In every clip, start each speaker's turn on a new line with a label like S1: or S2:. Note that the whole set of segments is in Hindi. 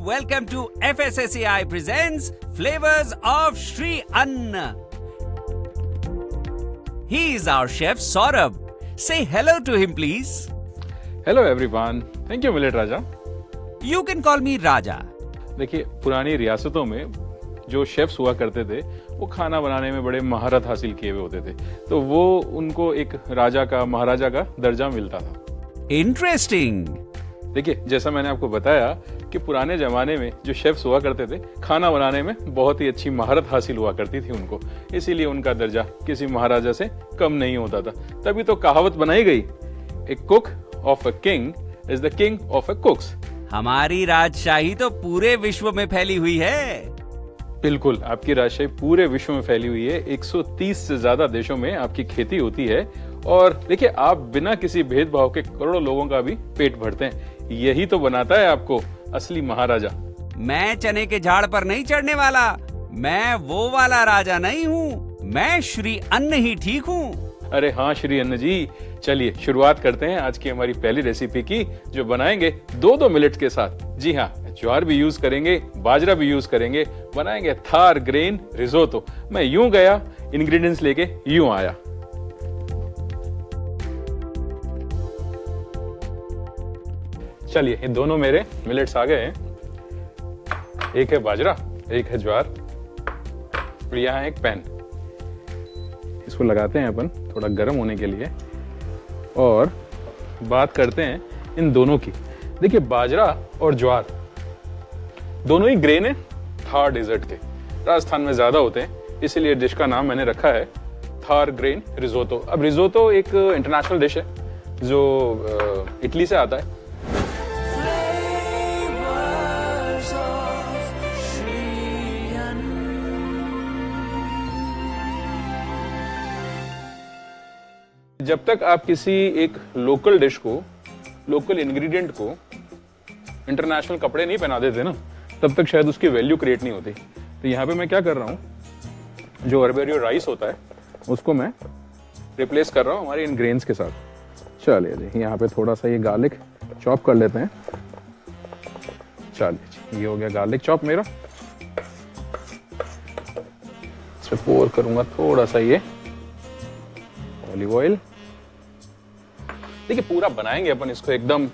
S1: welcome to FSSAI presents Flavors of Shri Anna. He is our chef Saurabh. Say hello to him please.
S2: Hello everyone, thank you millet Raja.
S1: You can call me Raja.
S2: देखिए, पुरानी रियासतों में जो शेफ्स हुआ करते थे वो खाना बनाने में बड़े महारत हासिल किए हुए होते थे, तो वो उनको एक राजा का, महाराजा का दर्जा मिलता था।
S1: Interesting.
S2: देखिए, जैसा मैंने आपको बताया कि पुराने जमाने में जो शेफ्स हुआ करते थे खाना बनाने में बहुत ही अच्छी महारत हासिल हुआ करती थी उनको, इसीलिए उनका दर्जा किसी महाराजा से कम नहीं होता था। तभी तो कहावत बनाई गई, a cook of a king is the king of a cooks.
S1: हमारी राजशाही तो पूरे विश्व में फैली हुई है।
S2: बिल्कुल, आपकी राजशाही पूरे विश्व में फैली हुई है। 130 से ज्यादा देशों में आपकी खेती होती है और देखिए, आप बिना किसी भेदभाव के करोड़ों लोगों का भी पेट भरते हैं। यही तो बनाता है आपको असली महाराजा।
S1: मैं चने के झाड़ पर नहीं चढ़ने वाला, मैं वो वाला राजा नहीं हूँ, मैं श्री अन्न ही ठीक हूँ।
S2: अरे हाँ श्री अन्न जी, चलिए शुरुआत करते हैं आज की हमारी पहली रेसिपी की, जो बनाएंगे दो मिलेट्स के साथ। जी हाँ, ज्वार भी यूज करेंगे, बाजरा भी यूज करेंगे, बनाएंगे थार ग्रेन रिजोतो। मैं यूं गया, इंग्रेडिएंट्स लेके यूं आया। चलिए, ये दोनों मेरे मिलेट्स आ गए हैं। एक है बाजरा, एक है ज्वार, और यहाँ एक पैन। इसको लगाते हैं अपन थोड़ा गर्म होने के लिए और बात करते हैं इन दोनों की। देखिए, बाजरा और ज्वार दोनों ही ग्रेन है थार डेजर्ट के। राजस्थान में ज्यादा होते हैं, इसीलिए डिश का नाम मैंने रखा है थार ग्रेन रिजोतो। अब रिजोतो एक इंटरनेशनल डिश है जो इटली से आता है। जब तक आप किसी एक लोकल डिश को, लोकल इंग्रेडिएंट को इंटरनेशनल कपड़े नहीं पहना देते ना, तब तक शायद उसकी वैल्यू क्रिएट नहीं होती। तो यहाँ पे मैं क्या कर रहा हूँ, जो अरबेरियो राइस होता है उसको मैं रिप्लेस कर रहा हूँ हमारे इन ग्रेन्स के साथ। चलिए जी, यहाँ पे थोड़ा सा ये गार्लिक चॉप कर लेते हैं। चलिए जी, ये हो गया गार्लिक चॉप मेरा। इसमें पोर करूंगा थोड़ा सा ये ऑलिव ऑयल। देखिए, पूरा बनाएंगे अपन इसको एकदम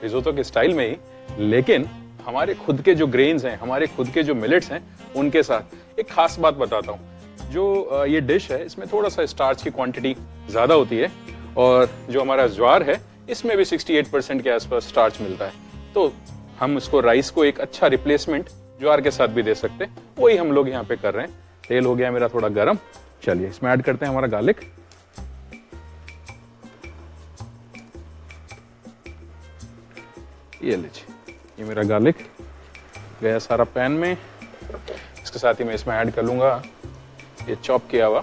S2: रिजोतो के स्टाइल में ही, लेकिन हमारे खुद के जो ग्रेन्स हैं, हमारे खुद के जो मिलेट्स हैं, उनके साथ एक खास बात बताता हूँ। जो ये डिश है, इसमें थोड़ा सा स्टार्च की क्वांटिटी ज्यादा होती है, और जो हमारा ज्वार है इसमें भी 68% के आसपास स्टार्च मिलता है। तो हम इसको, राइस को एक अच्छा रिप्लेसमेंट ज्वार के साथ भी दे सकते हैं, वही हम लोग यहाँ पे कर रहे हैं। तेल हो गया मेरा थोड़ा गर्म। चलिए, इसमें ऐड करते हैं हमारा गार्लिक। ये लीजिए, ये मेरा गार्लिक गया सारा पैन में। इसके साथ ही मैं इसमें ऐड कर लूंगा ये चॉप किया हुआ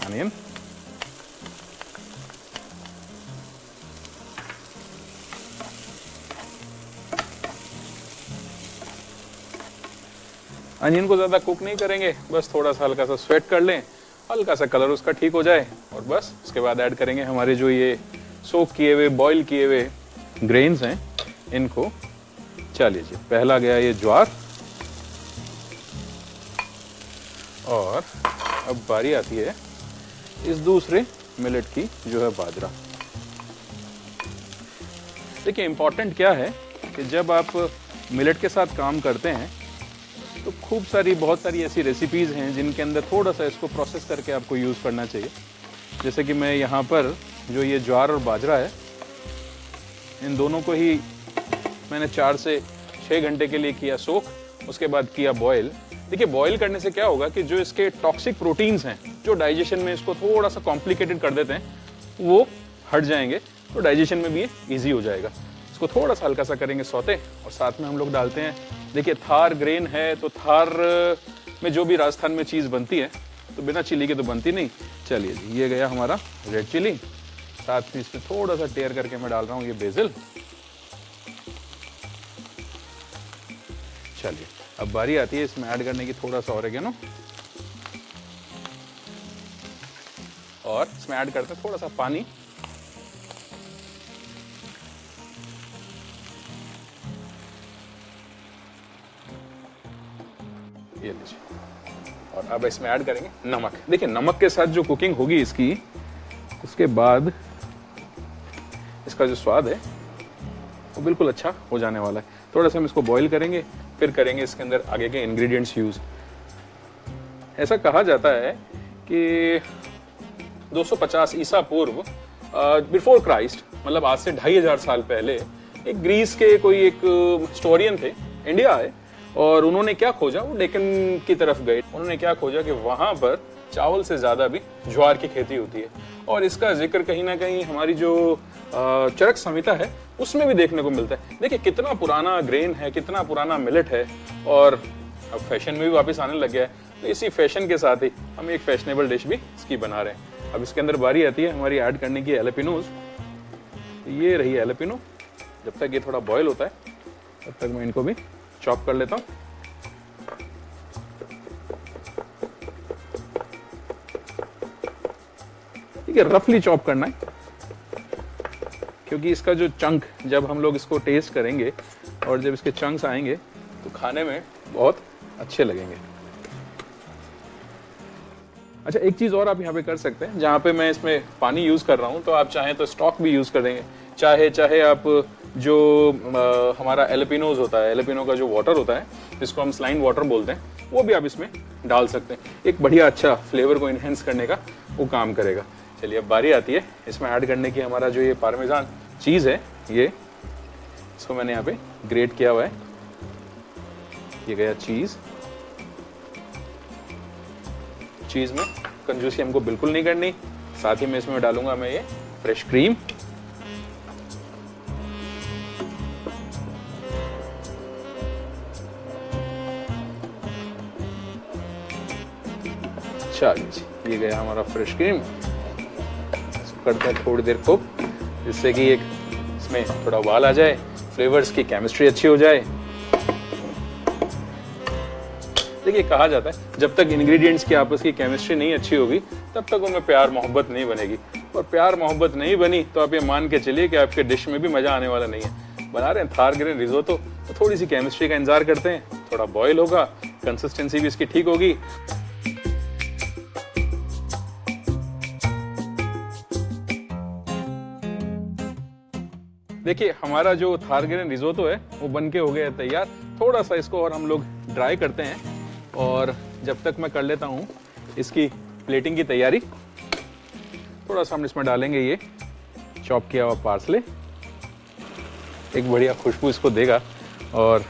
S2: अनियन। अनियन को ज्यादा कुक नहीं करेंगे, बस थोड़ा सा हल्का सा स्वेट कर लें, हल्का सा कलर उसका ठीक हो जाए, और बस उसके बाद ऐड करेंगे हमारे जो ये सोक किए हुए, बॉईल किए हुए ग्रेन्स हैं, इनको। चलिए जी, पहला गया ये ज्वार, और अब बारी आती है इस दूसरे मिलेट की, जो है बाजरा। देखिए, इंपॉर्टेंट क्या है कि जब आप मिलेट के साथ काम करते हैं तो खूब सारी, बहुत सारी ऐसी रेसिपीज हैं जिनके अंदर थोड़ा सा इसको प्रोसेस करके आपको यूज करना चाहिए। जैसे कि मैं यहाँ पर जो ये ज्वार और बाजरा है, इन दोनों को ही मैंने 4 से 6 घंटे के लिए किया सोक, उसके बाद किया बॉयल। देखिए, बॉयल करने से क्या होगा कि जो इसके टॉक्सिक प्रोटीन्स हैं, जो डाइजेशन में इसको थोड़ा सा कॉम्प्लिकेटेड कर देते हैं, वो हट जाएंगे, तो डाइजेशन में भी ये ईजी हो जाएगा। इसको थोड़ा सा हल्का सा करेंगे सौते, और साथ में हम लोग डालते हैं, देखिए थार ग्रेन है तो थार में जो भी राजस्थान में चीज़ बनती है तो बिना चिली के तो बनती नहीं। चलिए जी, ये गया हमारा रेड चिली, साथ में इसमें थोड़ा सा टेयर करके मैं डाल रहा हूँ ये बेसिल। चलिए, अब बारी आती है इसमें ऐड करने की थोड़ा सा ऑरिगेनो, और इसमें ऐड करते हैं थोड़ा सा पानी। लीजिए। और अब इसमें ऐड करेंगे नमक। देखिए नमक के साथ जो कुकिंग होगी इसकी, उसके बाद इसका जो स्वाद है वो बिल्कुल अच्छा हो जाने वाला है। थोड़ा सा हम इसको बॉईल करेंगे, फिर करेंगे इसके अंदर आगे के इंग्रेडिएंट्स यूज। ऐसा कहा जाता है कि 250 ईसा पूर्व, बिफोर क्राइस्ट, मतलब आज से 2500 साल पहले, एक ग्रीस के कोई एक हिस्टोरियन थे, इंडिया आए और उन्होंने क्या खोजा, वो डेक्कन की तरफ गए। उन्होंने क्या खोजा कि वहां पर चावल से ज्यादा भी ज्वार की खेती होती है। और इसका जिक्र कहीं ना कहीं हमारी जो चरक संहिता है उसमें भी देखने को मिलता है। देखिए कितना पुराना ग्रेन है, कितना पुराना मिलेट है, और अब फैशन में भी वापस आने लग गया है। तो इसी फैशन के साथ ही हम एक फैशनेबल डिश भी इसकी बना रहे हैं। अब इसके अंदर बारी आती है हमारी ऐड करने की एलेपिनोज। ये रही एलेपिनो। जब तक ये थोड़ा बॉयल होता है तब तक मैं इनको भी चॉप कर लेता हूँ। ठीक है, रफली चॉप करना है, क्योंकि इसका जो चंक, जब हम लोग इसको टेस्ट करेंगे और जब इसके चंक्स आएंगे तो खाने में बहुत अच्छे लगेंगे। अच्छा, एक चीज और आप यहाँ पे कर सकते हैं, जहाँ पे मैं इसमें पानी यूज कर रहा हूँ तो आप चाहें तो स्टॉक भी यूज कर देंगे। चाहे आप जो हमारा एलेपिनोज होता है, एलेपिनो का जो वाटर होता है जिसको हम स्लाइन वाटर बोलते हैं, वो भी आप इसमें डाल सकते हैं। एक बढ़िया अच्छा फ्लेवर को इनहेंस करने का वो काम करेगा। चलिए अब बारी आती है इसमें ऐड करने की। हमारा जो ये पार्मेजान चीज है, ये इसको मैंने यहाँ पे ग्रेट किया हुआ है। ये गया चीज। चीज में कंजूसी हमको बिल्कुल नहीं करनी। साथ ही में इसमें डालूंगा मैं ये फ्रेश क्रीम। चलिए, ये गया हमारा फ्रेश क्रीम। इसको करते हैं थोड़ी देर कुक, जिससे कि एक इसमें थोड़ा उबाल आ जाए, फ्लेवर्स की केमिस्ट्री अच्छी हो जाए। देखिए कहा जाता है जब तक इंग्रेडिएंट्स की आपस की केमिस्ट्री नहीं अच्छी होगी तब तक उनमें प्यार मोहब्बत नहीं बनेगी। और प्यार मोहब्बत नहीं बनी तो आप ये मान के चलिए कि आपके डिश में भी मजा आने वाला नहीं है। बना रहे हैं थार ग्रेन रिजोतो, तो थोड़ी सी केमिस्ट्री का इंतजार करते हैं। थोड़ा बॉयल होगा, कंसिस्टेंसी भी इसकी ठीक होगी। देखिए हमारा जो थार ग्रेन रिजोतो है वो बनके हो गया है तैयार। थोड़ा सा इसको और हम लोग ड्राई करते हैं, और जब तक मैं कर लेता हूँ इसकी प्लेटिंग की तैयारी। थोड़ा सा हम इसमें डालेंगे ये चॉप किया हुआ पार्सले। एक बढ़िया खुशबू इसको देगा और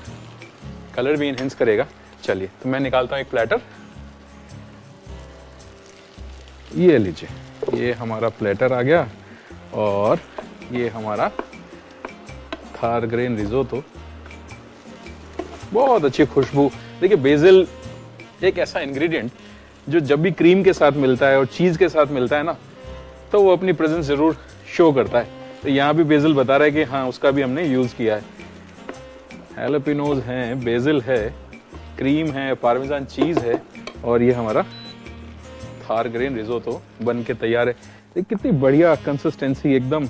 S2: कलर भी इनहेंस करेगा। चलिए तो मैं निकालता हूँ एक प्लेटर। ये लीजिए, ये हमारा प्लेटर आ गया और ये हमारा थार ग्रेन रिजोतो। बहुत अच्छी खुशबू। देखिए बेसिल एक ऐसा इंग्रेडिएंट जो जब भी क्रीम के साथ मिलता है और चीज के साथ मिलता है ना, तो वो अपनी प्रेजेंस जरूर शो करता है। तो यहाँ भी बेसिल बता रहा है कि हाँ, उसका भी हमने यूज किया है। हैलोपिनोज हैं, बेसिल है, क्रीम है, पार्मेजान चीज है, और ये हमारा थार ग्रेन रिजोतो बन के तैयार है। ये कितनी बढ़िया कंसिस्टेंसी एकदम।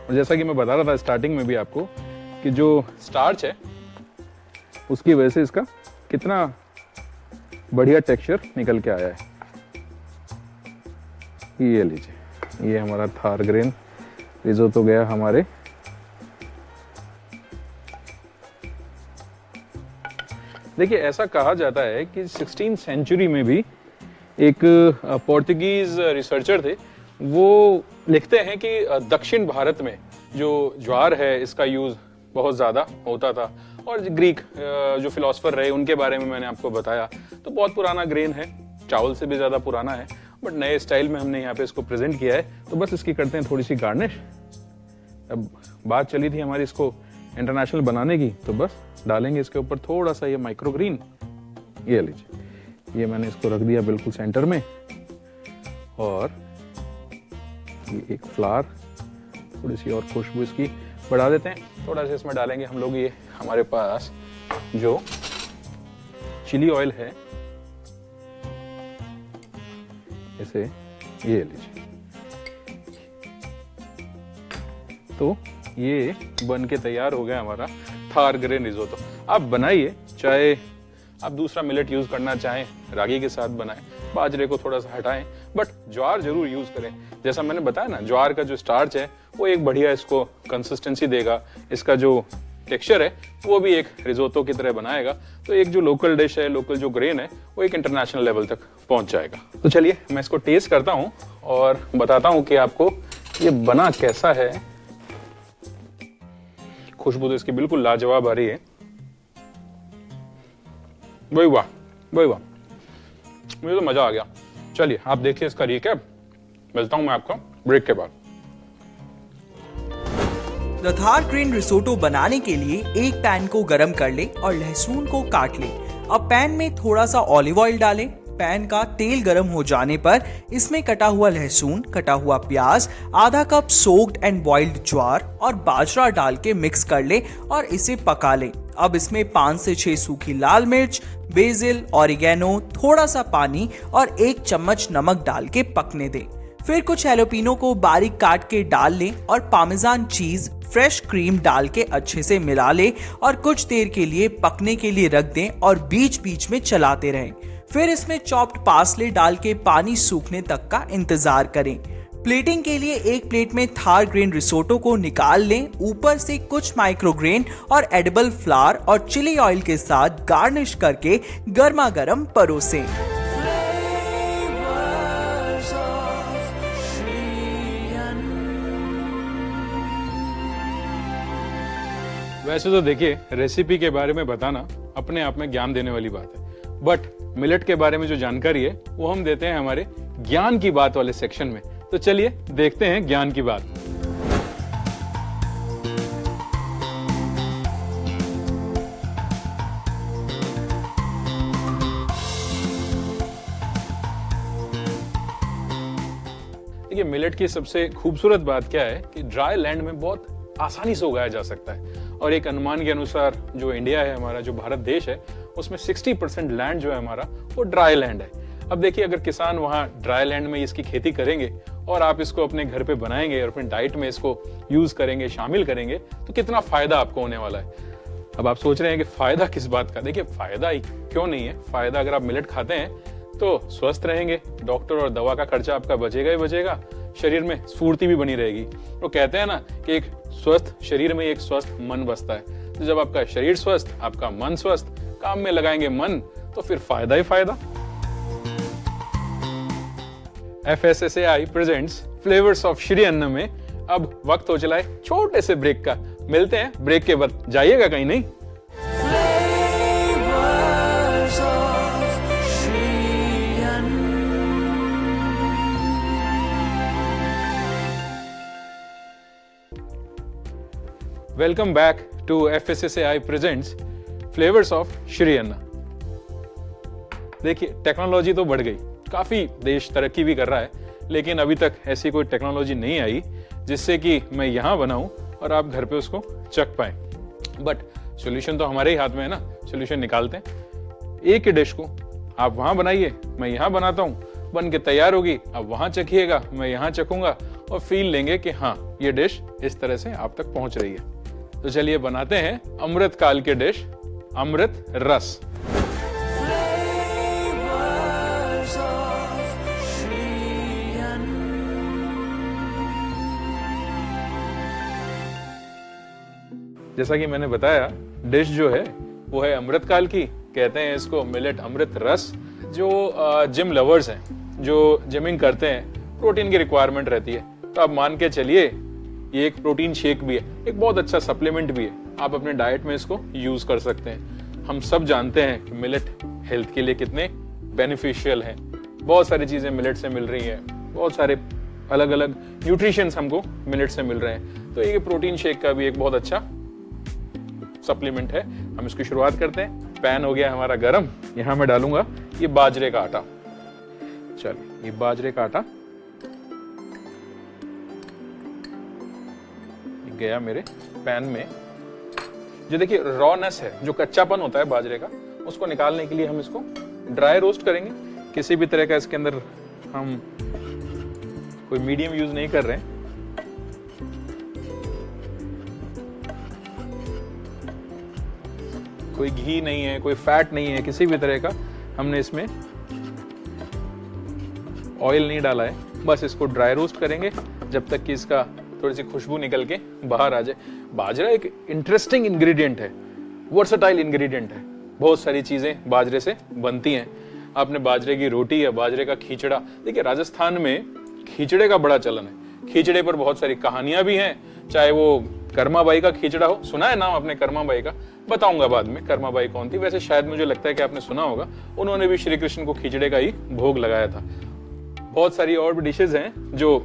S2: और जैसा कि मैं बता रहा था स्टार्टिंग में भी आपको कि जो स्टार्च है उसकी वजह से इसका कितना बढ़िया टेक्सचर निकल के आया है। ये लीजिए, ये हमारा थार ग्रेन रिजोतो गया हमारे। देखिए ऐसा कहा जाता है कि 16th सेंचुरी में भी एक पोर्तुगीज रिसर्चर थे, वो लिखते हैं कि दक्षिण भारत में जो ज्वार है इसका यूज बहुत ज्यादा होता था। और ग्रीक जो फिलोसफर रहे उनके बारे में मैंने आपको बताया। तो बहुत पुराना ग्रेन है, चावल से भी ज्यादा पुराना है, बट नए स्टाइल में हमने यहाँ पे इसको प्रेजेंट किया है। तो बस इसकी करते हैं थोड़ी सी गार्निश। अब बात चली थी हमारी इसको इंटरनेशनल बनाने की, तो बस डालेंगे इसके ऊपर थोड़ा सा ये माइक्रोग्रीन। ये लीजिए, ये मैंने इसको रख दिया बिल्कुल सेंटर में। और ये एक फ्लावर, थोड़ी सी और खुशबू इसकी बढ़ा देते हैं। थोड़ा सा इसमें डालेंगे हम लोग ये हमारे पास जो चिली ऑयल है, इसे ये लीजिए। तो ये बन के तैयार हो गया हमारा थार ग्रेन रिजोतो। आप बनाइए, चाहे आप दूसरा मिलेट यूज करना चाहें, रागी के साथ बनाएं, बाजरे को थोड़ा सा हटाएं, बट ज्वार जरूर यूज करें। जैसा मैंने बताया ना, ज्वार का जो स्टार्च है वो एक बढ़िया इसको कंसिस्टेंसी देगा, इसका जो टेक्सचर है वो भी एक रिजोतो की तरह बनाएगा। तो एक जो लोकल डिश है, लोकल जो ग्रेन है, वो एक इंटरनेशनल लेवल तक पहुंच जाएगा। तो चलिए मैं इसको टेस्ट करता हूं और बताता हूं कि आपको ये बना कैसा है। खुशबू तो इसकी बिल्कुल लाजवाब आ रही है। वही वाह, वही वाह, मुझे तो मजा आ गया। चलिए आप देखिए इसका रिकैप, मिलता हूं मैं आपको ब्रेक के बाद।
S3: थार ग्रेन रिसोटो बनाने के लिए एक पैन को गरम कर ले और लहसुन को काट ले। अब पैन में थोड़ा सा ऑलिव ऑयल डालें। पैन का तेल गरम हो जाने पर इसमें कटा हुआ लहसुन, कटा हुआ प्याज, आधा कप सोक्ड एंड बॉइल्ड ज्वार और बाजरा डाल के मिक्स कर ले और इसे पका ले। अब इसमें 5 से 6 सूखी लाल मिर्च, बेसिल, ऑरिगेनो, थोड़ा सा पानी और 1 चम्मच नमक डाल के पकने दें। फिर कुछ हैलोपिनो को बारीक काट के डाल लें और पार्मेजान चीज, फ्रेश क्रीम डाल के अच्छे से मिला ले और कुछ देर के लिए पकने के लिए रख दें और बीच बीच में चलाते रहें। फिर इसमें चॉप्ड पार्सले डाल के पानी सूखने तक का इंतजार करें। प्लेटिंग के लिए एक प्लेट में थार ग्रेन रिसोटो को निकाल लें। ऊपर से कुछ माइक्रोग्रेन और एडिबल फ्लावर और चिली ऑयल के साथ गार्निश करके गर्मा गर्म परोसें।
S2: वैसे तो देखिए, रेसिपी के बारे में बताना अपने आप में ज्ञान देने वाली बात है, बट मिलेट के बारे में जो जानकारी है वो हम देते हैं हमारे ज्ञान की बात वाले सेक्शन में। तो चलिए देखते हैं ज्ञान की बात। देखिए, मिलेट की सबसे खूबसूरत बात क्या है कि ड्राई लैंड में बहुत आसानी से उगाया जा सकता है। और एक अनुमान के अनुसार जो इंडिया है हमारा, जो भारत देश है, उसमें 60% लैंड जो है हमारा वो ड्राई लैंड है। अब देखिए, अगर किसान वहाँ ड्राई लैंड में इसकी खेती करेंगे और आप इसको अपने घर पे बनाएंगे और अपने डाइट में इसको यूज करेंगे, शामिल करेंगे, तो कितना फायदा आपको होने वाला है। अब आप सोच रहे हैं कि फायदा किस बात का? देखिए, फायदा ही क्यों नहीं है। फायदा, अगर आप मिलेट खाते हैं तो स्वस्थ रहेंगे, डॉक्टर और दवा का खर्चा आपका बचेगा ही बचेगा, शरीर में स्फूर्ति भी बनी रहेगी। तो कहते हैं ना कि एक स्वस्थ शरीर में एक स्वस्थ मन बसता है। तो जब आपका शरीर स्वस्थ, आपका मन स्वस्थ, काम में लगाएंगे मन, तो फिर फायदा ही फायदा। FSSAI presents flavours of Shri अन्न में अब वक्त हो चला है छोटे से ब्रेक का। मिलते हैं ब्रेक के बाद, जाइएगा कहीं नहीं। Welcome back to FSSAI presents flavours of Shri Anna. देखिए, टेक्नोलॉजी तो बढ़ गई, काफी देश तरक्की भी कर रहा है, लेकिन अभी तक ऐसी कोई टेक्नोलॉजी नहीं आई जिससे कि मैं यहां बनाऊं और आप घर पे उसको चख पाए। बट सॉल्यूशन तो हमारे ही हाथ में है ना, सॉल्यूशन निकालते हैं। एक ही डिश को आप वहां बनाइए, मैं यहां बनाता हूं, बन के तैयार होगी, आप वहां चखिएगा, मैं यहां चखूंगा और फील लेंगे कि हाँ, ये डिश इस तरह से आप तक पहुंच रही है। तो चलिए बनाते हैं अमृत काल के डिश, अमृत रस। जैसा कि मैंने बताया, डिश जो है वो है अमृत काल की, कहते हैं इसको मिलेट अमृत रस। जो जिम लवर्स हैं, जो जिमिंग करते हैं, प्रोटीन की रिक्वायरमेंट रहती है, तो आप मान के चलिए ये एक प्रोटीन शेक भी है, एक बहुत अच्छा सप्लीमेंट भी है। आप अपने डाइट में इसको यूज कर सकते हैं। हम सब जानते हैं कि मिलेट हेल्थ के लिए कितने बेनिफिशियल हैं। बहुत सारी चीजें मिलेट से मिल रही हैं, बहुत सारे अलग अलग न्यूट्रिशंस हमको मिलेट से मिल रहे हैं। तो ये प्रोटीन शेक का भी एक बहुत अच्छा सप्लीमेंट है। हम इसकी शुरुआत करते हैं। पैन हो गया हमारा गरम, यहां मैं डालूंगा ये बाजरे का आटा। चलिए, ये बाजरे का आटा गया मेरे पैन में। जो देखिए रॉनेस है, जो कच्चापन होता है बाजरे का, उसको निकालने के लिए हम इसको ड्राई रोस्ट करेंगे। किसी भी तरह का इसके अंदर हम कोई मीडियम यूज नहीं कर रहे हैं। कोई घी नहीं है, कोई फैट नहीं है, किसी भी तरह का हमने इसमें ऑयल नहीं डाला है। बस इसको ड्राई रोस्ट करेंगे जब तक कि इसका थोड़ी सी खुशबू निकल के बाहर आ जाए। बाजरा एक इंटरेस्टिंग इंग्रेडिएंट है, वर्सेटाइल इंग्रेडिएंट है। बहुत सारी चीजें बाजरे से बनती हैं। आपने बाजरे की रोटी या बाजरे का खींचड़ा, देखिए राजस्थान में खींचड़े का बड़ा चलन है। खींचड़े पर बहुत सारी कहानियां भी हैं, चाहे वो कर्माबाई का खींचड़ा हो। सुना है नाम आपने कर्माबाई का? बताऊंगा बाद में कर्माबाई कौन थी। वैसे शायद मुझे लगता है कि आपने सुना होगा, उन्होंने भी श्री कृष्ण को खींचड़े का ही भोग लगाया था। बहुत सारी और भी डिशेज हैं जो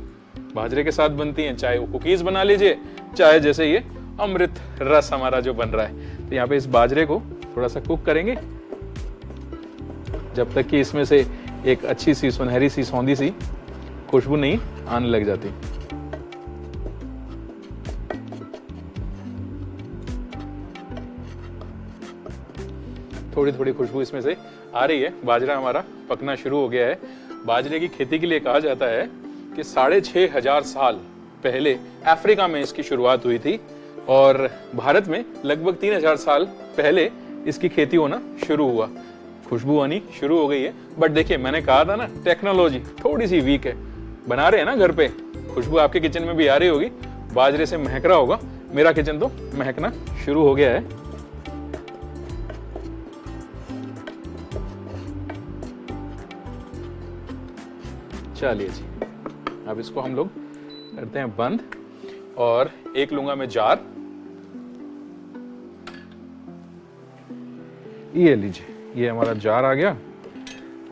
S2: बाजरे के साथ बनती हैं, चाहे वो कुकीज बना लीजिए, चाहे जैसे ये अमृत रस हमारा जो बन रहा है। तो यहाँ पे इस बाजरे को थोड़ा सा कुक करेंगे जब तक कि इसमें से एक अच्छी सी सुनहरी सी सौंधी सी खुशबू नहीं आने लग जाती। थोड़ी थोड़ी खुशबू इसमें से आ रही है। बाजरा हमारा पकना शुरू हो गया है। बाजरे की खेती के लिए कहा जाता है कि 6,500 साल पहले अफ्रीका में इसकी शुरुआत हुई थी और भारत में लगभग 3,000 साल पहले इसकी खेती होना शुरू हुआ। खुशबू आनी शुरू हो गई है। बट देखिए, मैंने कहा था ना, टेक्नोलॉजी थोड़ी सी वीक है। बना रहे हैं ना घर पे, खुशबू आपके किचन में भी आ रही होगी, बाजरे से महक रहा होगा। मेरा किचन तो महकना शुरू हो गया है। चलिए जी, अब इसको हम लोग करते हैं बंद और एक लूंगा मैं जार। ये लीजिए, ये हमारा जार आ गया।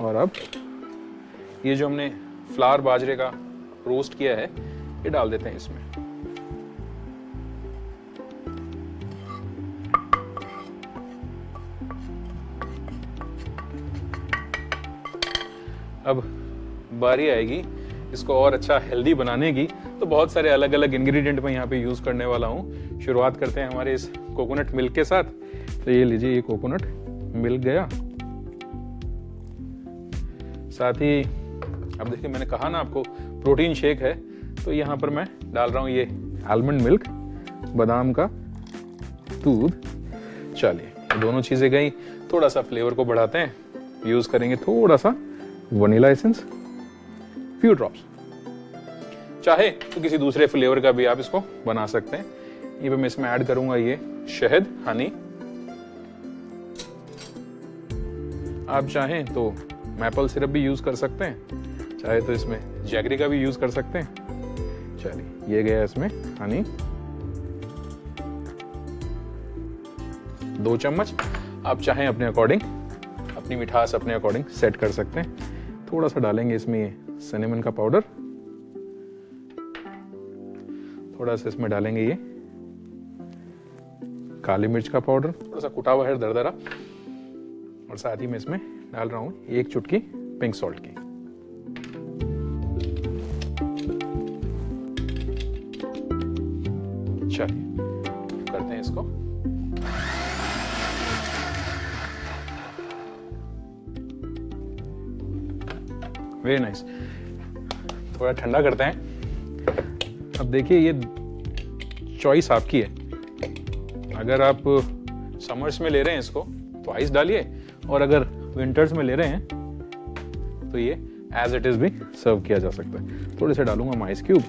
S2: और अब ये जो हमने फ्लावर बाजरे का रोस्ट किया है, ये डाल देते हैं इसमें। अब बारी आएगी इसको और अच्छा हेल्दी बनाने की, तो बहुत सारे अलग अलग इंग्रेडिएंट मैं यहाँ पे यूज करने वाला हूँ। शुरुआत करते हैं हमारे इस कोकोनट मिल्क के साथ। तो ये लीजिए, ये कोकोनट मिल्क गया। साथ ही अब देखिए, मैंने कहा ना आपको प्रोटीन शेक है, तो यहाँ पर मैं डाल रहा हूँ ये आलमंड मिल्क, बादाम का दूध। चलिए, दोनों चीजें गई। थोड़ा सा फ्लेवर को बढ़ाते हैं, यूज करेंगे थोड़ा सा वनीला एसेंस, फ्यू ड्रॉप्स। चाहे तो किसी दूसरे फ्लेवर का भी आप इसको बना सकते हैं। ये मैं इसमें ऐड करूंगा ये शहद, हनी। आप चाहें तो मैपल सिरप भी यूज कर सकते हैं, चाहे तो इसमें जैगरी का भी यूज कर सकते हैं। चलिए, ये गया इसमें हनी 2 चम्मच। आप चाहें अपने अकॉर्डिंग, अपनी मिठास अपने अकॉर्डिंग सेट कर सकते हैं। थोड़ा सा डालेंगे इसमें ये सिनेमन का पाउडर, थोड़ा सा इसमें डालेंगे ये काली मिर्च का पाउडर, थोड़ा सा कुटा हुआ है दरदरा, और साथ ही में इसमें डाल रहा हूं 1 चुटकी पिंक सॉल्ट की। चलिए, करते हैं इसको। Very nice. थोड़ा ठंडा करते हैं। अब देखिए, ये चॉइस आपकी है। अगर आप समर्स में ले रहे हैं इसको तो आइस डालिए, और अगर विंटर्स में ले रहे हैं तो ये एज इट इज भी सर्व किया जा सकता है। थोड़े से डालूंगा मैं आइस क्यूब।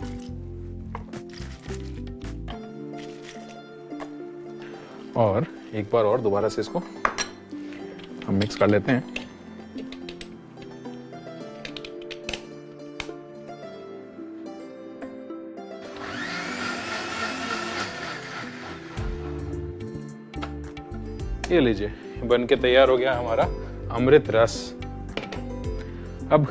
S2: और एक बार और दोबारा से इसको हम मिक्स कर लेते हैं। ये लीजिए, बन के तैयार हो गया हमारा अमृत रस। अब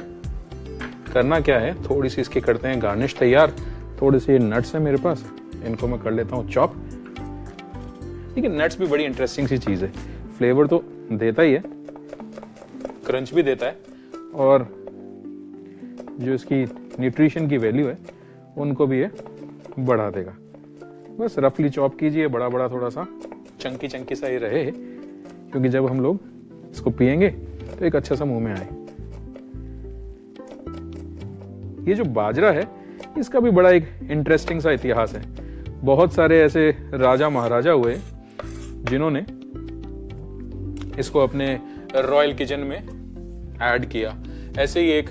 S2: करना क्या है, थोड़ी सी इसकी करते हैं गार्निश तैयार। थोड़े से नट्स हैं मेरे पास, इनको मैं कर लेता हूँ चॉप। देखिए, नट्स भी बड़ी इंटरेस्टिंग सी चीज़ है। फ्लेवर तो देता ही है, क्रंच भी देता है, और जो इसकी न्यूट्रिशन की वैल्यू है उनको भी ये बढ़ा देगा। बस रफली चॉप कीजिए, बड़ा बड़ा थोड़ा सा चंकी चंकी सा ही रहे, क्योंकि जब हम लोग इसको पिएंगे तो एक अच्छा सा मुंह में आए। ये जो बाजरा है, इसका भी बड़ा एक इंटरेस्टिंग सा इतिहास है। बहुत सारे ऐसे राजा महाराजा हुए जिन्होंने इसको अपने रॉयल किचन में ऐड किया। ऐसे ही एक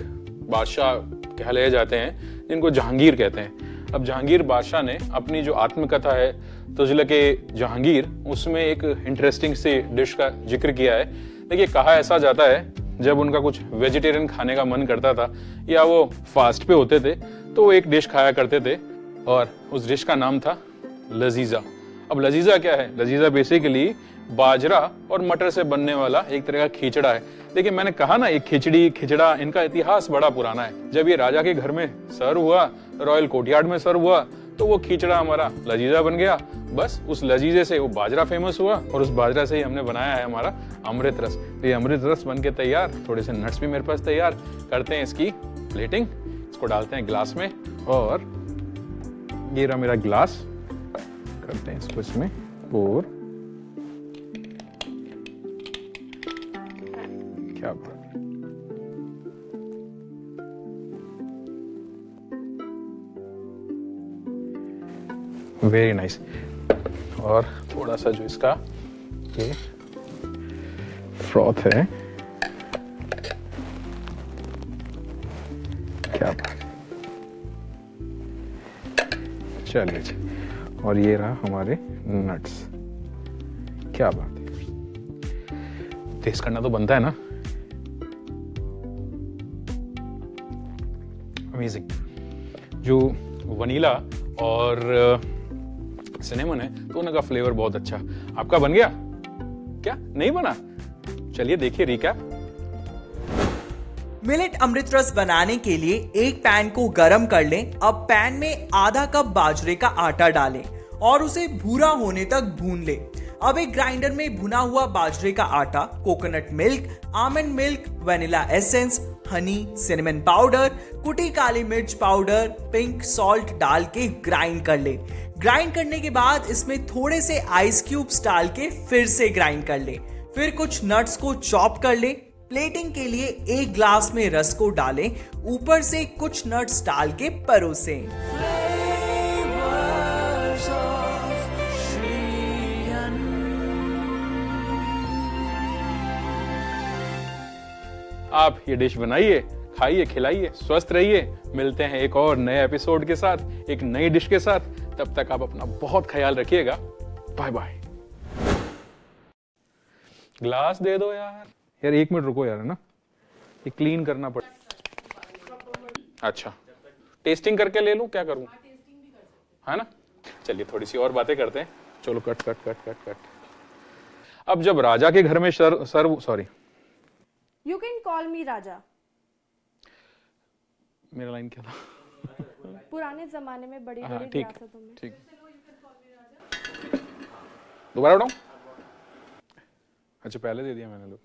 S2: बादशाह कहलाए जाते हैं जिनको जहांगीर कहते हैं। अब जहांगीर बादशाह ने अपनी जो आत्मकथा है तुजलके जहांगीर, उसमें एक इंटरेस्टिंग सी डिश का जिक्र किया है। देखिए, कहा ऐसा जाता है जब उनका कुछ वेजिटेरियन खाने का मन करता था या वो फास्ट पे होते थे तो वो एक डिश खाया करते थे और उस डिश का नाम था लजीजा। अब लजीजा क्या है? लजीजा बेसिकली बाजरा और मटर से बनने वाला एक तरह का खिचड़ा है। देखिए, मैंने कहा ना, एक खिचड़ी खिचड़ा, इनका इतिहास बड़ा पुराना है। जब ये राजा के घर में सर्व हुआ, रॉयल कोर्टयार्ड में सर्व हुआ, तो वो खिचड़ा हमारा लजीजा बन गया। बस उस लजीजे से वो बाजरा फेमस हुआ और उस बाजरा से ही हमने बनाया है हमारा अमृत रस। तो ये अमृत रस बन के तैयार, थोड़े से नट्स भी मेरे पास तैयार। करते हैं इसकी प्लेटिंग, इसको डालते हैं ग्लास में और ये रहा मेरा ग्लास। करते हैं इसको इसमें पोर। क्या बात, वेरी नाइस। और थोड़ा सा जो इसका ये फ्रॉथ है, क्या बात, चलिए जी। और ये रहा हमारे नट्स, क्या बात है। टेस्ट करना तो बनता है ना। अमेजिंग। जो वनीला और सिनेमन है तो उनका फ्लेवर बहुत अच्छा। आपका बन गया क्या? नहीं बना? चलिए देखिए रिकैप।
S3: मिलेट अमृत रस बनाने के लिए एक पैन को गरम कर लें। अब पैन में आधा कप बाजरे का आटा डालें और उसे भूरा होने तक भून लें। अब एक ग्राइंडर में भुना हुआ बाजरे का आटा, coconut milk, almond milk, vanilla essence, Honey, cinnamon powder, कुटी काली मिर्च पाउडर, पिंक सॉल्ट डाल के ग्राइंड कर ले। ग्राइंड करने के बाद इसमें थोड़े से आइस क्यूब्स डाल के फिर से ग्राइंड कर ले। फिर कुछ नट्स को चॉप कर ले। प्लेटिंग के लिए एक ग्लास में रस को डालें, ऊपर से कुछ नट्स डाल के परोसें।
S2: आप ये डिश बनाइए, खाइए, खिलाइए, स्वस्थ रहिए। मिलते हैं एक और नए एपिसोड के साथ, एक नई डिश के साथ। तब तक आप अपना बहुत ख्याल रखिएगा। Bye bye. ग्लास दे दो यार। यार 1 मिनट रुको यार, है ना, ये क्लीन करना पड़े। अच्छा, टेस्टिंग करके ले लूं, क्या करूं? है ना, चलिए थोड़ी सी और बातें करते हैं। चलो cut cut cut cut cut. अब जब राजा के घर में sorry,
S4: You can call me राजा।
S2: मेरा लाइन क्या था?
S4: पुराने जमाने में बड़ी बड़ी
S2: ठीक
S4: रियासतों में।
S2: ठीक, दोबारा उठाऊं? अच्छा, पहले दे दिया मैंने लोग।